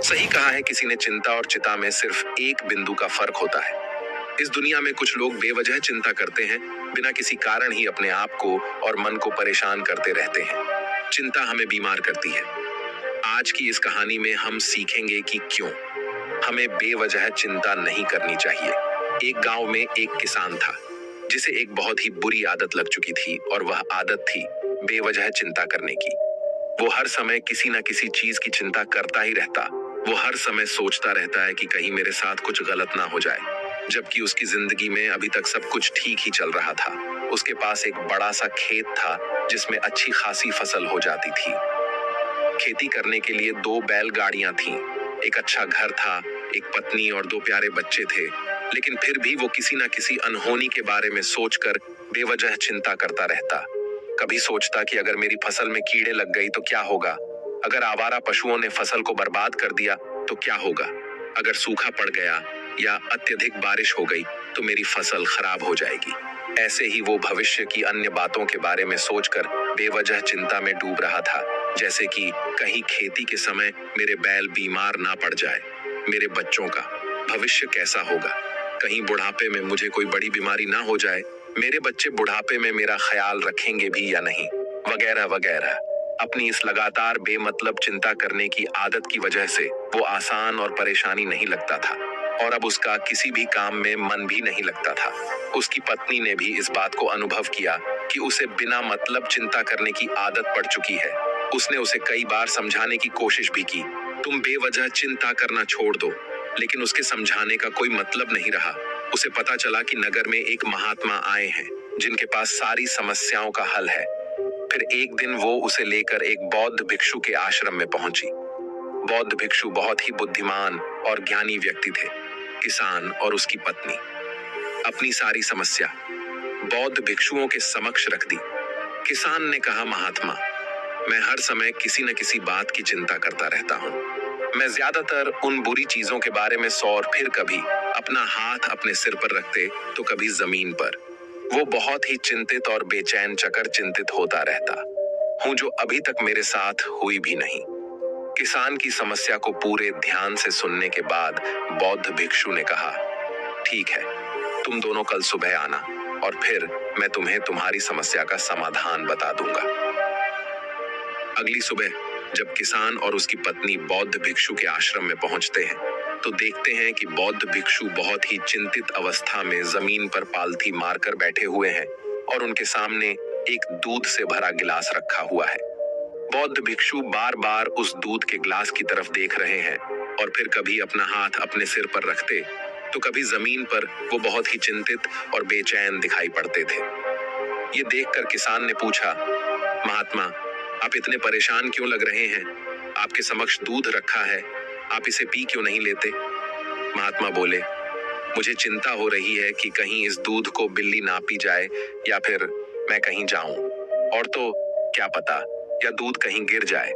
सही कहा है किसी ने, चिंता और चिता में सिर्फ एक बिंदु का फर्क होता है। इस दुनिया में कुछ लोग बेवजह चिंता करते हैं, बिना किसी कारण ही अपने आप को और मन को परेशान करते रहते हैं। चिंता हमें बीमार करती है। आज की इस कहानी में हम सीखेंगे कि क्यों हमें बेवजह चिंता नहीं करनी चाहिए। एक गांव में एक किसान था जिसे एक बहुत ही बुरी आदत लग चुकी थी, और वह आदत थी बेवजह चिंता करने की। वो हर समय किसी न किसी चीज की चिंता करता ही रहता। वो हर समय सोचता रहता है कि कहीं मेरे साथ कुछ गलत ना हो जाए, जबकि उसकी जिंदगी में अभी तक सब कुछ ठीक ही चल रहा था। उसके पास एक बड़ा सा खेत था जिसमें अच्छी खासी फसल हो जाती थी। खेती करने के लिए 2 बैलगाड़ियां थीं, एक अच्छा घर था, एक पत्नी और 2 प्यारे बच्चे थे। लेकिन फिर भी वो किसी न किसी अनहोनी के बारे में सोचकर बेवजह चिंता करता रहता। कभी सोचता कि अगर मेरी फसल में कीड़े लग गई तो क्या होगा, अगर आवारा पशुओं ने फसल को बर्बाद कर दिया तो क्या होगा, अगर सूखा पड़ गया या अत्यधिक बारिश हो गई तो मेरी फसल खराब हो जाएगी। ऐसे ही वो भविष्य की अन्य बातों के बारे में सोचकर बेवजह चिंता में डूब रहा था, जैसे कि कहीं खेती के समय मेरे बैल बीमार ना पड़ जाए, मेरे बच्चों का भविष्य कैसा होगा, कहीं बुढ़ापे में मुझे कोई बड़ी बीमारी ना हो जाए, मेरे बच्चे बुढ़ापे में मेरा ख्याल रखेंगे भी या नहीं, वगैरह वगैरह। अपनी इस लगातार बेमतलब चिंता करने की आदत की वजह से वो आसान और परेशानी नहीं लगता था, और अब उसका किसी भी काम में मन भी नहीं लगता था। उसकी पत्नी ने भी इस बात को अनुभव किया कि उसे बिना मतलब चिंता करने की आदत पड़ चुकी है। उसने उसे कई बार समझाने की कोशिश भी की, तुम बेवजह चिंता करना छोड़ दो, लेकिन उसके समझाने का कोई मतलब नहीं रहा। उसे पता चला कि नगर में एक महात्मा आए हैं जिनके पास सारी समस्याओं का हल है। फिर एक दिन वो उसे लेकर एक बौद्ध भिक्षु के आश्रम में पहुंची। बौद्ध भिक्षु बहुत ही बुद्धिमान और ज्ञानी व्यक्ति थे। किसान और उसकी पत्नी अपनी सारी समस्या बौद्ध भिक्षुओं के समक्ष रख दी। किसान ने कहा, महात्मा, मैं हर समय किसी न किसी बात की चिंता करता रहता हूँ। मैं ज्यादातर उन बुरी चीजों के बारे में और फिर कभी अपना हाथ अपने सिर पर रखते तो कभी जमीन पर। वो बहुत ही चिंतित और बेचैन चकर चिंतित होता रहता हूँ, जो अभी तक मेरे साथ हुई भी नहीं। किसान की समस्या को पूरे ध्यान से सुनने के बाद बौद्ध भिक्षु ने कहा, ठीक है, तुम दोनों कल सुबह आना और फिर मैं तुम्हें तुम्हारी समस्या का समाधान बता दूंगा। अगली सुबह जब किसान और उसकी पत्नी बौद्ध भिक्षु के आश्रम में पहुंचते हैं तो देखते हैं कि बौद्ध भिक्षु बहुत ही चिंतित अवस्था में जमीन पर पालथी मारकर बैठे हुए हैं और उनके सामने एक दूध से भरा गिलास रखा हुआ है। बौद्ध भिक्षु बार बार उस दूध के गिलास की तरफ देख रहे हैं और फिर कभी अपना हाथ अपने सिर पर रखते तो कभी जमीन पर वो बहुत ही चिंतित और बेचैन दिखाई पड़ते थे। ये देखकर किसान ने पूछा, महात्मा, आप इतने परेशान क्यों लग रहे हैं? आपके समक्ष दूध रखा है, आप इसे पी क्यों नहीं लेते? महात्मा बोले, मुझे चिंता हो रही है कि कहीं इस दूध को बिल्ली ना पी जाए या फिर मैं कहीं जाऊं, और तो क्या पता, या दूध कहीं गिर जाए।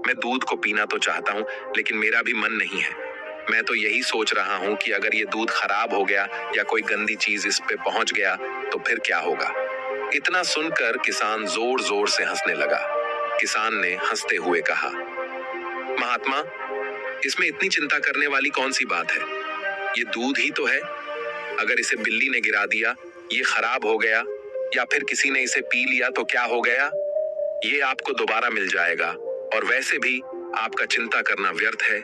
मैं दूध को पीना तो चाहता हूं, लेकिन मेरा भी मन नहीं है। मैं तो यही सोच रहा हूं कि अगर ये दूध खराब हो गया या कोई गंदी चीज इस पे पहुंच गया तो फिर क्या होगा? इतना सुनकर किसान जोर जोर से हंसने लगा। किसान ने हंसते हुए कहा, महात्मा, इसमें इतनी चिंता करने वाली कौन सी बात है? ये दूध ही तो है। अगर इसे बिल्ली ने गिरा दिया, ये खराब हो गया, या फिर किसी ने इसे पी लिया तो क्या हो गया? ये आपको दोबारा मिल जाएगा, और वैसे भी आपका चिंता करना व्यर्थ है,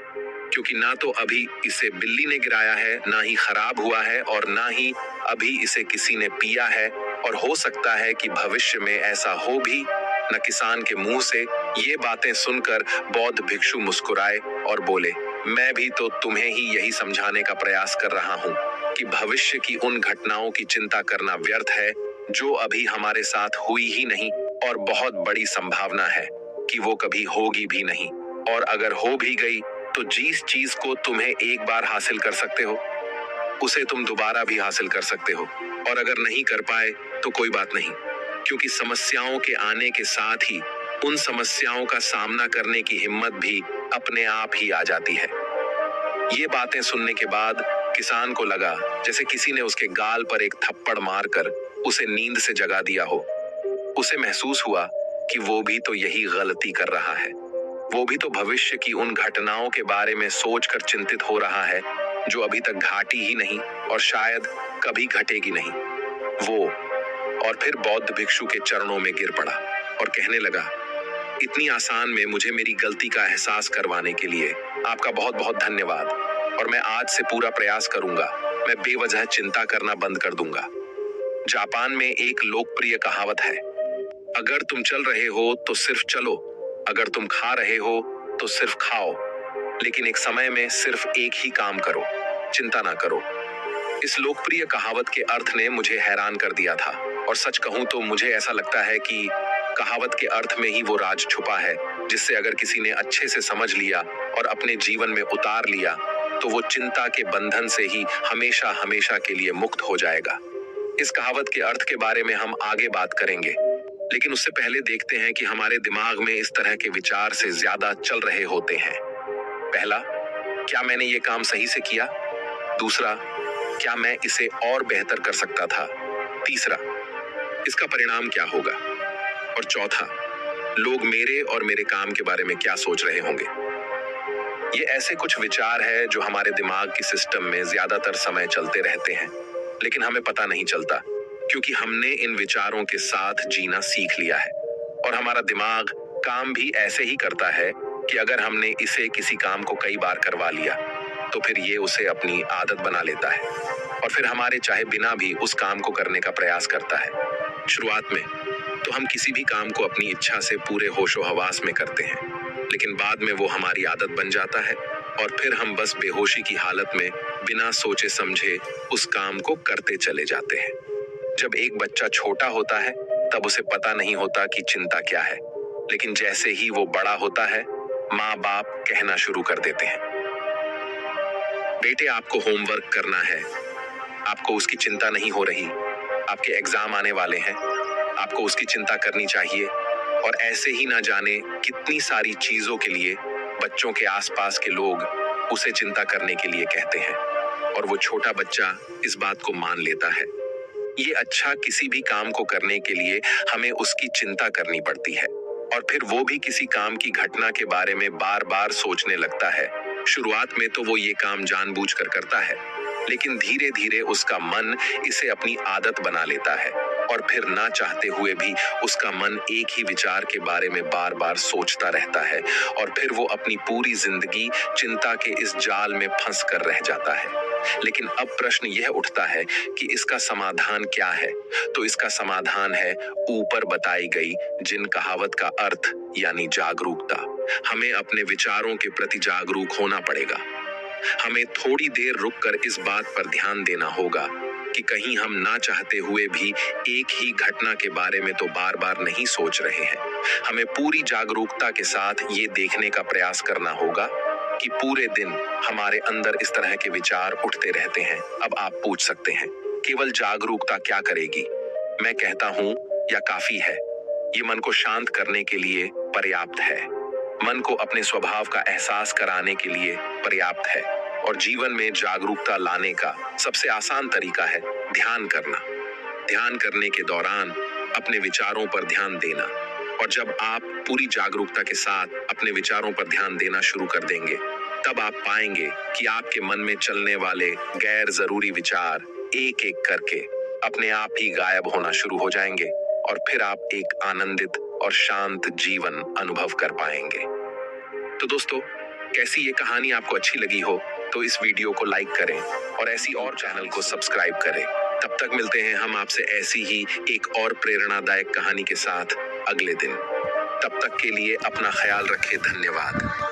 क्योंकि ना तो अभी इसे बिल्ली ने गिराया है, ना ही खराब हुआ है, और ना ही अभी इसे किसी ने पिया है, और हो सकता है कि भविष्य में ऐसा हो भी न। किसान के मुंह से ये बातें सुनकर बौद्ध भिक्षु मुस्कुराए और बोले, मैं भी तो तुम्हें ही यही समझाने का प्रयास कर रहा हूँ कि भविष्य की उन घटनाओं की चिंता करना व्यर्थ है जो अभी हमारे साथ हुई ही नहीं, और बहुत बड़ी संभावना है कि वो कभी होगी भी नहीं, और अगर हो भी गई तो जिस चीज को तुम्हें एक बार हासिल कर सकते हो उसे तुम दोबारा भी हासिल कर सकते हो, और अगर नहीं कर पाए तो कोई बात नहीं, क्योंकि समस्याओं के आने के साथ ही उन समस्याओं का सामना करने की हिम्मत भी अपने आप ही आ जाती है। ये बातें सुनने के बाद किसान को लगा जैसे किसी ने उसके गाल पर एक थप्पड़ मारकर उसे नींद से जगा दिया हो। उसे महसूस हुआ कि वो भी तो यही गलती कर रहा है। वो भी तो भविष्य की उन घटनाओं के बारे में सोचकर चिंतित हो रहा है जो अभी तक घटी ही नहीं और शायद कभी घटेगी नहीं। वो और फिर बौद्ध भिक्षु के चरणों में गिर पड़ा और कहने लगा, इतनी आसान में मुझे मेरी गलती का एहसास करवाने के लिए आपका बहुत बहुत धन्यवाद, और मैं आज से पूरा प्रयास करूंगा, मैं बेवजह चिंता करना बंद कर दूंगा। जापान में एक लोकप्रिय कहावत है, अगर तुम चल रहे हो तो सिर्फ चलो, अगर तुम खा रहे हो तो सिर्फ खाओ, लेकिन एक समय में सिर्फ एक ही काम करो, चिंता ना करो। इस लोकप्रिय कहावत के अर्थ ने मुझे हैरान कर दिया था, और सच कहूं तो मुझे ऐसा लगता है कि कहावत के अर्थ में ही वो राज छुपा है जिससे अगर किसी ने अच्छे से समझ लिया और अपने जीवन में उतार लिया तो वो चिंता के बंधन से ही हमेशा हमेशा के लिए मुक्त हो जाएगा। इस कहावत के अर्थ के बारे में हम आगे बात करेंगे, लेकिन उससे पहले देखते हैं कि हमारे दिमाग में इस तरह के विचार से ज्यादा चल रहे होते हैं। पहला, क्या मैंने ये काम सही से किया? दूसरा, क्या मैं इसे और बेहतर कर सकता था? तीसरा, इसका परिणाम क्या होगा? और चौथा, लोग मेरे और मेरे काम के बारे में क्या सोच रहे होंगे? ये ऐसे कुछ विचार हैं जो हमारे दिमाग की सिस्टम में ज्यादातर समय चलते रहते हैं, लेकिन हमें पता नहीं चलता क्योंकि हमने इन विचारों के साथ जीना सीख लिया है। और हमारा दिमाग काम भी ऐसे ही करता है कि अगर हमने इसे किसी काम को कई बार करवा लिया तो फिर ये उसे अपनी आदत बना लेता है और फिर हमारे चाहे बिना भी उस काम को करने का प्रयास करता है। शुरुआत में तो हम किसी भी काम को अपनी इच्छा से पूरे होशो हवास में करते हैं, लेकिन बाद में वो हमारी आदत बन जाता है और फिर हम बस बेहोशी की हालत में बिना सोचे समझे उस काम को करते चले जाते हैं। जब एक बच्चा छोटा होता है तब उसे पता नहीं होता कि चिंता क्या है, लेकिन जैसे ही वो बड़ा होता है माँ बाप कहना शुरू कर देते हैं, बेटे आपको होमवर्क करना है, आपको उसकी चिंता नहीं हो रही, आपके एग्जाम आने वाले हैं, आपको उसकी चिंता करनी चाहिए। और ऐसे ही ना जाने कितनी सारी चीजों के लिए बच्चों के आसपास के लोग उसे चिंता करने के लिए कहते हैं और वो छोटा बच्चा इस बात को मान लेता है। ये अच्छा किसी भी काम को करने के लिए हमें उसकी चिंता करनी पड़ती है और फिर वो भी किसी काम की घटना के बारे में बार बार सोचने लगता है। शुरुआत में तो वो ये काम जानबूझकर करता है, लेकिन धीरे धीरे उसका मन इसे अपनी आदत बना लेता है और फिर ना चाहते हुए भी उसका मन एक ही विचार के बारे में बार बार सोचता रहता है और फिर वो अपनी पूरी जिंदगी चिंता के इस जाल में फंस कर रह जाता है। लेकिन अब प्रश्न यह उठता है कि इसका समाधान क्या है? तो इसका समाधान है ऊपर बताई गई जिन कहावत का अर्थ यानी जागरूकता। हमें अपने विचारों के प्रति जागरूक होना पड़ेगा। हमें थोड़ी देर रुककर इस बात पर ध्यान देना होगा कि कहीं हम ना चाहते हुए भी एक ही घटना के बारे में तो बार बार नहीं सोच रहे हैं। हमें पूरी जागरूकता के साथ ये देखने का प्रयास करना होगा कि पूरे दिन हमारे अंदर इस तरह के विचार उठते रहते हैं। अब आप पूछ सकते हैं, केवल जागरूकता क्या करेगी? मैं कहता हूं, या काफी है? ये मन को शांत करने के लिए पर्याप्त है, मन को अपने स्वभाव का एहसास कराने के लिए पर्याप्त है और जीवन में जागरूकता लाने का सबसे आसान तरीका है ध्यान करना। ध्यान करने के दौरान अपने विचारों पर ध्यान देना, और जब आप पूरी जागरूकता के साथ अपने विचारों पर ध्यान देना शुरू कर देंगे तब आप पाएंगे कि आपके मन में चलने वाले गैर जरूरी विचार एक एक करके अपने आप ही गायब होना शुरू हो जाएंगे और फिर आप एक आनंदित और शांत जीवन अनुभव कर पाएंगे। तो दोस्तों, कैसी ये कहानी आपको अच्छी लगी हो तो इस वीडियो को लाइक करें और ऐसी और चैनल को सब्सक्राइब करें। तब तक मिलते हैं हम आपसे ऐसी ही एक और प्रेरणादायक कहानी के साथ अगले दिन। तब तक के लिए अपना ख्याल रखें। धन्यवाद।